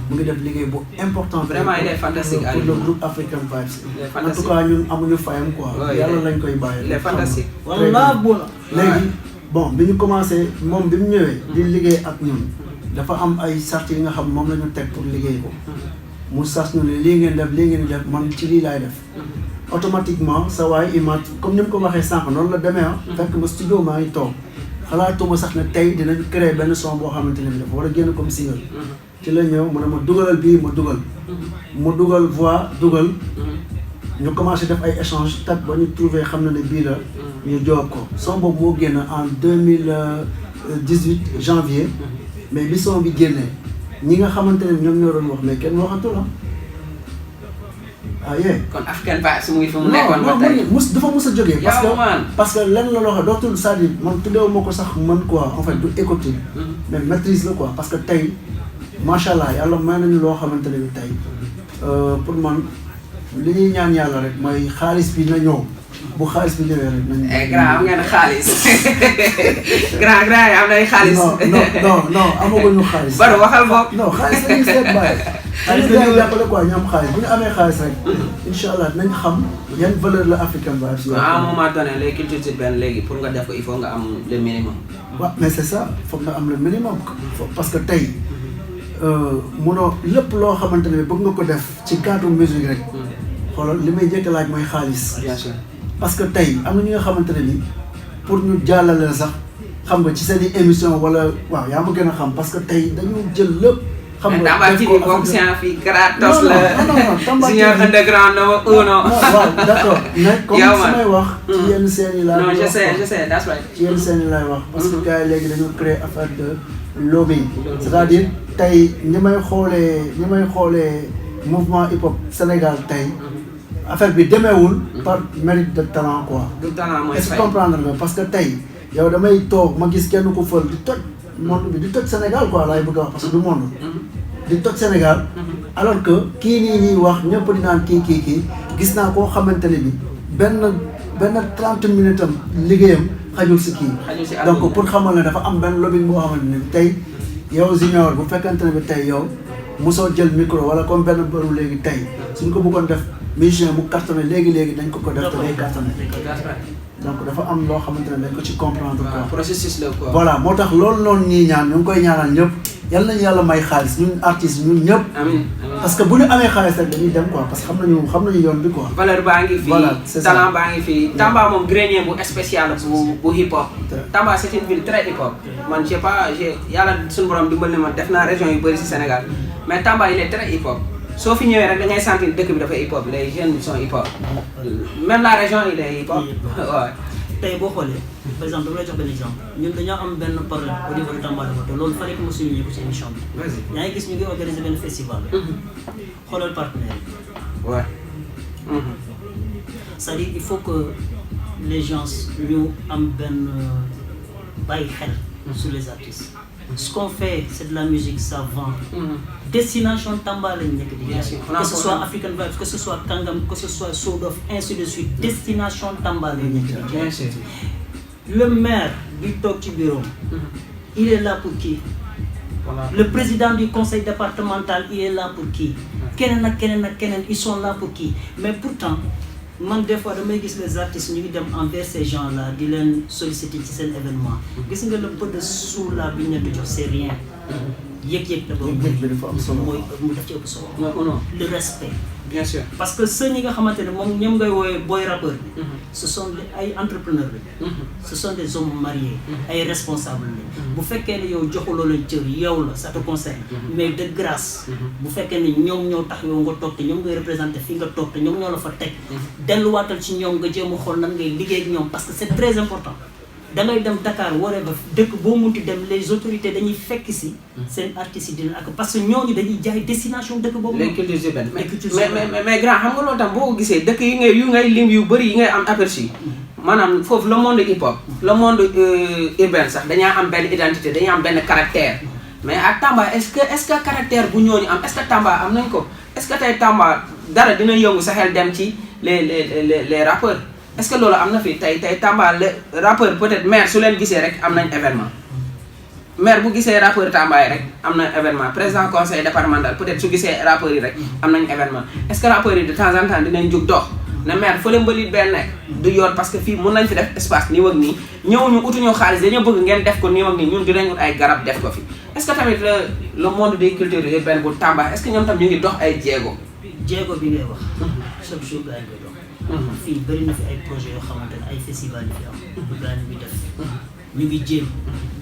mu ngi def liggéey bu important. Vraiment il est fantastique pour le groupe African Vibes. en tout cas ñun amuñu fayam quoi. yàlla lañ koy bàyyi. il est fantastique. walla Bouna. léegi bon bi ñu commencé moom bi mu ñëwee. di liggéey ak ñun. dafa am ay sart yi nga xam moom la ñu teg pour liggéey ko. mu sas ñu ne lii ngeen di def man ci lii laay def. automatiquement sa waay imat comme ni mu ko waxee sànq noonu la demee fekk ma studio maa ngi toog xalaatuma sax ne tey dinañ créer benn son boo xamante ne bi dafa war a génn comme single. ci la ñëw mu ne ma dugalal bii ma dugal. mu dugal voix dugal. ñu commencé def ay échange tak ba ñu trouvé xam na ne bii la. ñu jox ko son boobu moo génn en 2018 janvier. mais bi son bi génnee ñi nga xamante ne ñoom ñoo doon wax mais kenn waxatu la ah yee. kon African Vibes mu ngi fi mu nekkoon ba tey dafa mus a jógee. parce que lenn la loo xam dootul c'est-à-dire man tuddeewu ma ko sax man quoi en fait du écouter. mais maîtrise la quoi parce que tey macha allah yàlla may nañu loo xamante ne bi tey pour man li ñuy ñaan yàlla rek mooy xaalis bi na ñëw. bu xaalis bi ñëwee rek nañu. grand am ngeen xaalis grand yi am nay xaalis. non amaguñu xaalis. Baro waxal boog. non xaalis dañuy seet bàyyi. xaalis dañuy jàppale quoi ñu am xaalis bu ñu amee xaalis rek. incha allah dinañ xam yan valeur la African Vibes. à un moment donné les cultures urbaines léegi pour nga def ko il faut nga am le minimum. waaw mais c'est ça foog nga am le minimum. parce que tey munoo lépp loo xamante ne bëgg nga ko def ci cadre musique rek. xoolal li may njëkk laaj mooy xaalis. bien sûr. parce que tey am na ñi nga xamante ne ni pour ñu jàllale sax xam nga ci seen i émission wala waaw yaa ma gën a xam parce que tey dañu jël lépp xam nga Tamba def TV ko bokk si affaire fii Kratos non, la non, non, Tamba Junior TV. Underground number uno waaw d'accord mais comme Yow su man. may wax ci yenn scènes yi laa non di je wax sais quoi. je sais that's right ci yenn scènes yi laay wax parce que gars yi léegi dañoo créer affaire de lobbying c'est-à-dire tey ñi may xoolee mouvement hip hop Sénégal tey affaire bi demeewul par mérite de talent quoi du talent mooy est-ce que fay comprendre nga parce que tey yow damay toog ma gis kenn ku fël di toj monde bi di toj Sénégal quoi laay bëgg a wax parce que du monde di toj Sénégal alors que kii nii wax ñëpp di naan kii gis naa koo xamante ne bi benn 30 minutes am liggéeyam xajul si kii xajul si donc àdduna. pour xamal ne dafa am benn lobbying boo xamante ne tey yow Junior bu fekkante ne bi tey yow mosoo jël micro wala comme benn bëru léegi tey suñ ko bëggoon def musicien mu cartonné léegi dañ ko def te day cartonné that's right donc dafa am loo xamante ne dañ ko ci comprendre quoi waaw processus la quoi voilà moo tax loolu noonu ñuy ñaan ñu ngi koy ñaanal ñëpp yal nañu yàlla may xaalis ñun artistes ñun ñëpp amiin parce que bu ñu amee xaalis rek dañuy dem quoi parce que xam nañu yoon bi quoi. valeur baa ngi fii Voilà, c'est ça. talent baa ngi fii Tamba moom grenier bu spécial bu hip hop Tamba c'est une ville très hip hop man je sais pas yàlla suñu borom dimbali na ma def naa région yu bëri si Sénégal mais Tamba il est très hip hop soo fi ñëwee rek da ngay sentir dëkk bi dafa hip hop les jeunes sont hip hop même la région il est hip hop waaw tey boo xoolee par exemple dama lay jox benn exemple ñun dañoo am benn problème au niveau de Tambacounda te loolu fallait que ma souligner ko ci émission bi. vas-y yaa ngi gis ñu ngi organiser benn festival. xoolal partenaire yi. ouais c'est-à-dire il faut que les gens ñu am benn bàyyi xel sur les artistes. Ce qu'on fait c'est de la musique ça vend. Destination Tamba lañ nekk di Bien sûr. jaay. Que ce soit African Vibes que ce soit Kangam que ce soit Soul of ainsi de suite destination Tamba lañ nekk di jaay. bien sûr Le maire du toog ci bureau il est là pour qui? voilà Le président du conseil départemental il est là pour qui? Keneen ak keneen ils sont là pour qui? Mais pourtant man des fois damay gis les artistes ñu ngi dem envers ces gens là di leen solliciter ci seen événement gis nga le peu de sous là bi ñu leen di jox c'est rien yëg-yëg la boobu yëg-yëg bi dafa am solo. mooy mu def ci ëpp solo non le respect bien sûr parce que ceux ñi nga xamante ne moom ñoom ngay wooyee boy rappeur bi ce sont ay entrepreneurs bi ce sont des hommes mariés ay responsables la bu fekkee ne yow joxuloo leen cër yow la ça te concerne mais de grâce bu fekkee ne ñoom ñoo tax yow nga toog te ñoom ngay représenté fi nga toog te ñoom ñoo la fa teg delluwaatal ci ñoom nga jéem a xool nan ngay liggéey ak ñoom parce que c'est très important da ngay dem Dakar waree ba dëkk boo munti dem les autorités dañuy fekk si seen artistes yi dina ak parce que ñooñu dañuy jaay destination dëkk boobu les cultures urbaines Les cultures mais urbaines. mais grand xam nga loolu tam boo ko gisee dëkk yu ngay lim yu bëri yi ngay am aperçu maanaam foofu le monde hip hop le monde urbain sax dañaa am benn identité dañaa am benn caractère mais à Tamba est-ce que caractère bu ñooñu am est-ce que Tamba am nañ ko est-ce que tey Tamba dara dina yëngu sa xel dem ci les rappeurs est-ce que loolu am na fi tey Tamba le rappeur peut-être maire su leen gisee rek am nañ événement maire bu gisee rappeur Tamba yi rek am na événement président conseil départemental peut-être su gisee rappeurs yi rek am nañ événement est-ce que rappeurs yi de temps en temps dinañ jug dox ne maire fële mbalit benn nekk du yoon parce que fii mun nañ fi def espace nii ak nii ñëwuñu utuñu xaalis dañoo bëgg ngeen def ko nii ak nii ñun dinañ ut ay garab def ko fi est-ce que tamit le monde des cultures urbaines bu Tamba est-ce que ñoom tam ñu ngi dox ay jéego bi ngay wax chaque jour gars yi koy dox fii bëri na fi ay projets yoo xamante ne ay festival yi fi am gars yi def ñu ngi jéem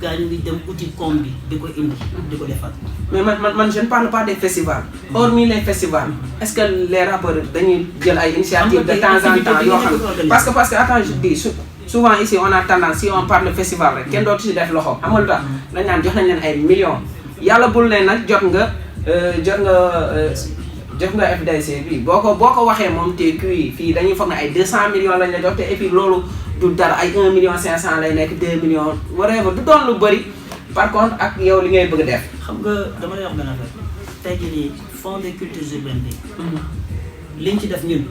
gars yi ñu ngi dem uti koom bi di ko indi di ko defaat mais man je ne parle pas des festivals hormis les festivals est-ce que les rappeurs dañuy jël ay initiatives de temps en temps yoo xam parce que attends je dis souvent ici on a tendance si on parle de festival rek kenn dootu si def loxo xam nga lu tax dañ naan jox nañ leen ay millions yàlla bul ne nag jot nga FDC bi boo ko waxee moom te kuy fii dañuy foog ne ay 200 millions lañ la jox te et puis loolu du dara ay 1 million 500 lay nekk 2 millions whatever du doon lu bëri par contre ak yow li ngay bëgg a def. xam nga dama lay wax benn affaire tey jii nii fonds des cultures urbaines bi liñ ci def ñun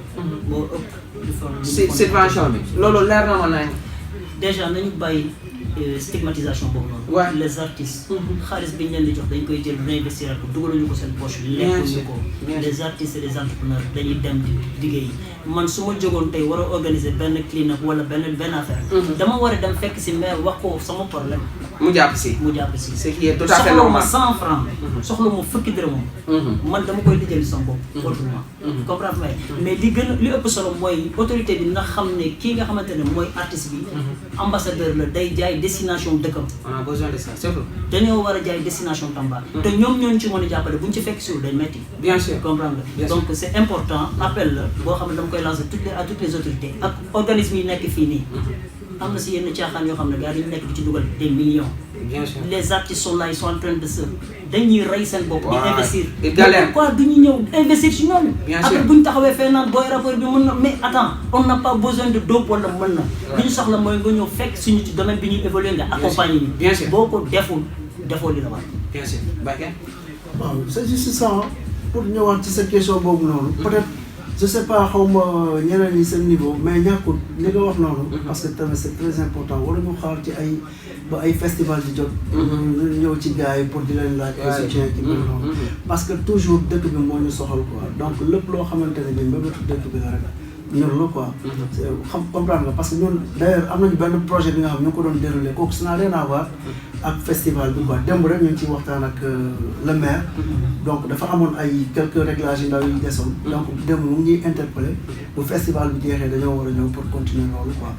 moo ëpp subvention bi loolu leer na ma nañ déjà nañu bàyyi stigmatisation boobu noonu Ouais. les artistes xaalis bi ñu leen di jox dañ koy jël réinvestir ko dugaluñu ko seen poche lekkuñu ko les artistes et les entrepreneurs dañuy dem di liggéey man su ma jógoon tey war a organiser benn clean-up wala benn affaire dama war a dem fekk si maire wax ko sama problème mu jàpp si ce qui est tout à fait soxla ma normal 100 francs soxla ma fukki dërëm man dama koy lijjali sama bopp autrement comprendre mais li ëpp solo mooy autorité bi nga xam ne kii nga xamante ne mooy artiste bi ambassadeur la day jaay destination dëkkam. On a besoin de ça surtout. dañoo war a jaay destination Tamba. te ñoom ñooñu ci mën a jàppale bu ñu ci fekk si day metti. bien sûr comprendre nga. donc c' est important appel la boo xam ne dama koy lancer à toutes les autorités ak organismes yi nekk fii nii. am na si yenn caaxaan yoo xam ne gars yi dañu nekk di ci dugal des millions. bien sûr les artistes sont là ils sont en train de se dañuy rey seen bopp. di investir ils galèrent. pourquoi du ñu ñëw investir si ñoom. bien sûr après bu ñu taxawee fee naan booy rapport bi mën na mais attends on n'a pas besoin de dope wala mën na. li ñu soxla mooy nga ñëw fekk suñu ci domaine bi ñuy évoluer nga accompagner ñu. bien sûr boo ko defoo li la war. bien sûr Baké. waaw c'est juste ça pour ñëwaat ci sa question boobu noonu. peut-être je sais pas xaw ma ñeneen ñi seen niveau mais ñàkkul li nga wax noonu. parce que tamit c'est très important wala ñu xaar ci ay ba ay festival di jot. ñu ñëw ci gars yi pour di leen laaj. ay soutien ci mel noonu. parce que toujours dëkk bi moo ñu soxal quoi donc lépp loo xamante ne bii mbébétu dëkk bi la rek ñun la quoi. xam comprendre nga parce que ñun d'ailleurs am nañu benn projet bi nga xam ñu ngi ko doon déroulé kooku ça n'a rien à voir ak festival bi quoi démb rek ñu ngi ciy waxtaan ak le maire. donc dafa amoon ay quelques réglages yu ndaw yu desoon. donc démb mu ngi ñuy interpellé bu festival bi jeexee dañoo war a ñëw pour continuer loolu quoi.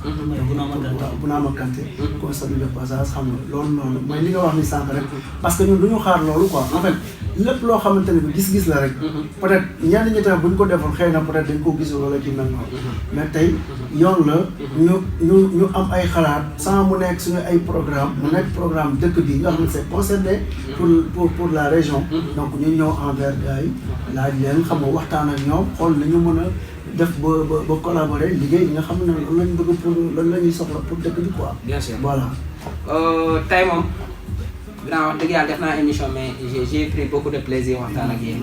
bu naa ma kante comme ça du de passage xam nga loolu noonu mooy li nga wax ni sànq rek parce que ñun du ñu xaar loolu quoi en fait lépp loo xamante ne bi gis-gis la rek peut-être ñenn ñi tamit bu ñu ko defoon xëy na peut-être dañ ko gisul wala ci mel noonu mais tey yoon la ñu am ay xalaat sans mu nekk suñu ay programme mu nekk programme dëkk bi nga xam ne c'est concerné pour la région donc ñu ñëw envers gars yi laaj leen xam nga waxtaan ak ñoom xool nañu mën a def ba collaborer liggéey nga xam ne loolu lañ bëgg pour loolu la ñuy soxla pour dëkk bi quoi. bien sûr voilà. tey moom grand wax dëgg yàlla def naa émission mais j'ai pris beaucoup de plaisir waxtaan ak yéen.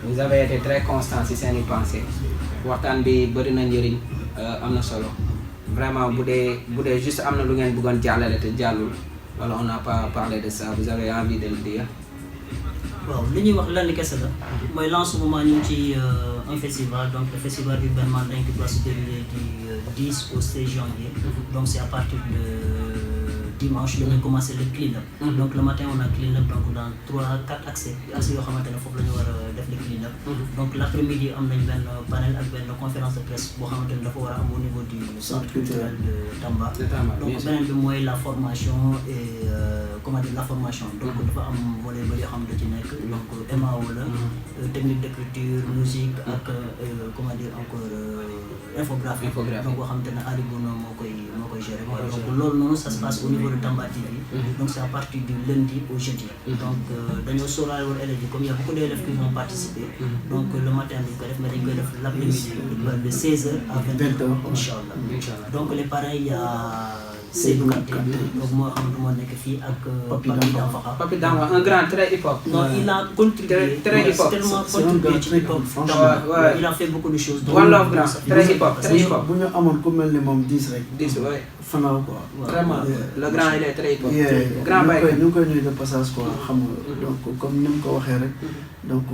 vous avez été très constant si seen i pensées waxtaan bi bëri na njëriñ am na solo vraiment bu dee juste am na lu ngeen bëggoon jàllale te jàllul wala on n'a pas parlé de ça vous avez envie de le dire. waaw li ñuy wax lenn kese la mooy en ce moment ñu ngi ci un festival donc le festival Urban Manding qui doit se dérouler du 10 au 16 janvier donc c'est à partir de dimanche dañuy commencer le clean-up donc le matin on a clean-up donc dans 3-4 accès yoo xamante ne foofu la ñu war a def le clean-up donc l'après-midi am nañ benn panel ak benn conférence de presse boo xamante ne dafa war a am au niveau du centre culturel de Tamba donc beneen bi mooy la formation et comment dire la formation donc dafa am volet bari yoo xam ne da ci nekk donc MAO la technique d'écriture musique ak comment dire encore infographie donc boo xamante ne Ali Bouna moo koy gérer donc loolu noonu ça se passe au niveau de Tamba TV donc c'est à partir du lundi au jeudi donc dañoo sóoraale woon élèves yi comme il y a beaucoup d'élèves qui vont participer donc le matin dañ koy def mais dañ koy def l'après-midi de 16h à 20h inchallah donc les parents il y a Seydou Kanté donc moo xamante moo nekk fii ak Papi Danfaxa. Papi Danfaxa un grand très hip hop. non il a contribué très hip hop tellement contribué ci hip hop franchement il a fait beaucoup de choses. One Love grand très hip hop très hip hop. bu ñu amoon ku mel ni moom 10 rek. 10 ouais. fanaaw quoi. vraiment le grand il est très hip hop. grand Baye ñu ngi koy nuyu de passage quoi xam nga donc comme ni mu ko waxee rek donc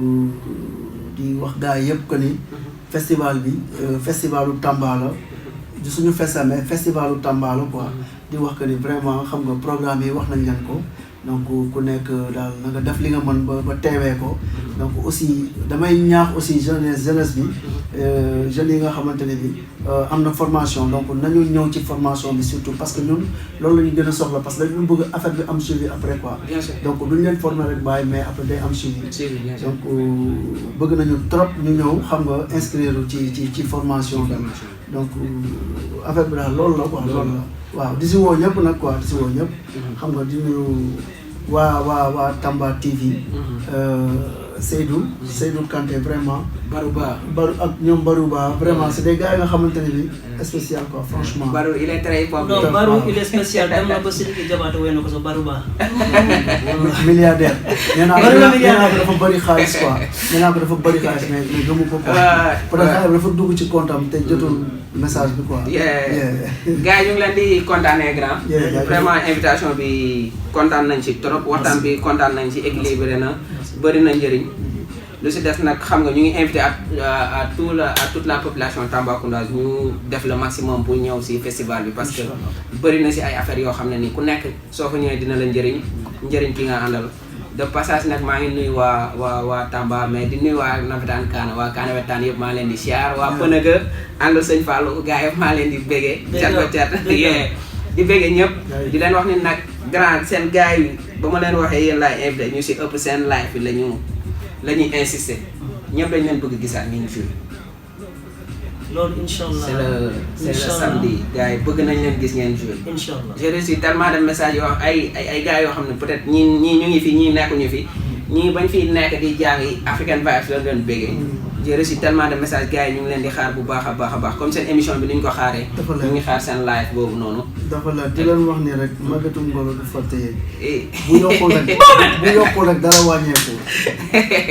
di wax gars yëpp que ni festival bi festivalu Tamba la. suñu festivalu Tamba la quoi di wax que ni vraiment xam nga programme yi wax nañ leen ko donc ku nekk daal na nga def li nga mën ba teewee ko donc aussi damay ñaax aussi jeunesse bi jeunes yi nga xamante ne bi am na formation donc nañu ñëw ci formation bi surtout parce que ñun loolu la ñu gën a soxla parce que dañu bëgg affaire bi am suivi après quoi donc duñ leen former rek bàyyi mais après day am suivi donc bëgg nañu trop ñu ñëw xam nga inscrire ci formation bi donc affaire bi daal loolu la quoi loolu la waaw di si woo ñëpp nag quoi di si woo ñëpp xam nga di nuyu waa Tamba TV Seydou Kanté vraiment Barouba ak ñoom Barouba vraiment c'est des gars yi nga xamante ne bi spécial quoi franchement Barou il est très hip-hop non Barou il est spécial dem na ba Sidiki Diabaté wéy na ko sa Barouba milliardaire nee naa ko dafa bëri xaalis quoi nee naa ko dafa bëri xaalis mais gëmu ko quoi peut-être xaalis dafa dugg ci compte am te jotul message bi quoi gars yi ñu ngi leen di kontaanee grand vraiment invitation bi kontaan nañ ci trop waxtaan bi kontaan nañ ci équilibré na bëri na njëriñ lu si des nag xam nga ñu ngi invité à toute la population Tambacounda ñu def le maximum pour ñëw si festival bi parce que bëri na si ay affaires yoo xam ne ni ku nekk soo fa ñëwee dina la njëriñ ki nga àndal de passage nag maa ngi nuyu waa Tamba mais di nuyu waa Navétane Kaana waa Kaana Wetaan yëpp maa leen di siyaar waa Pënëga àndal sëñ Fallou gars yëpp maa leen di bégee cat ba cat di bëggee ñëpp di leen wax ni nag grand seen gars yi ba ma leen waxee yéen laay invité ñu si ëpp seen live bi la ñuy insister ñëpp dañ leen bëgg gisaat ñu ngi fi. loolu incha allah c'est le samedi gars yi bëgg nañ leen gis ngeen joué. incha allah j'ai reçu tellement de messages yoo ay gars yoo xam ne peut-être ñii ñu ngi fi ñii nekkuñu fi ñii bañ fi nekk di jàngi African Vibes la leen bëggee. j'ai reçu tellement de messages gars yi ñu ngi leen di xaar bu baax a baax comme seen émission bi ni ñu ko xaaree. ñu ngi xaar seen live boobu noonu. dafa la di leen wax ni rek Magatou Ngolo du fàtte yéen. bu yokkul rek dara wàññeeku.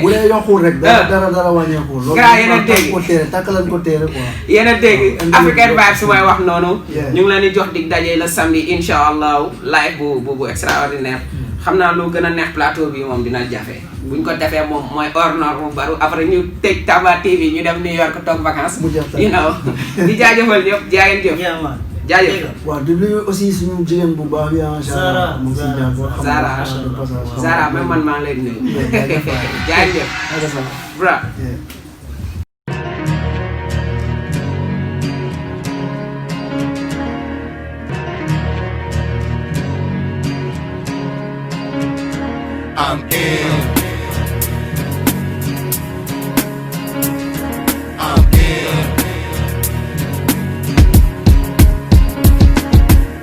bu dee yokkul rek dara wàññeeku. gars yéen a dégg takkalan ko téere quoi. yéen a dégg African Vibes su may wax noonu. ñu ngi leen di jox dig daje la samedi incha allah live bu extraordinaire. xam naa lu gën a neex plateau bi moom dina jafe buñ ko defee moom mooy hors norme bu baru après ñu tëj Tamba TV ñu dem New York toog vacances. you know di jaajëfal ñëpp jaayeen jëf. jaajëf. waaw di nuyu aussi suñu jigéen bu baax bi Zara Zara même man maa ngi lay nuyu. jaajëf. bra. I'm in.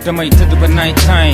damay tëdd ba night time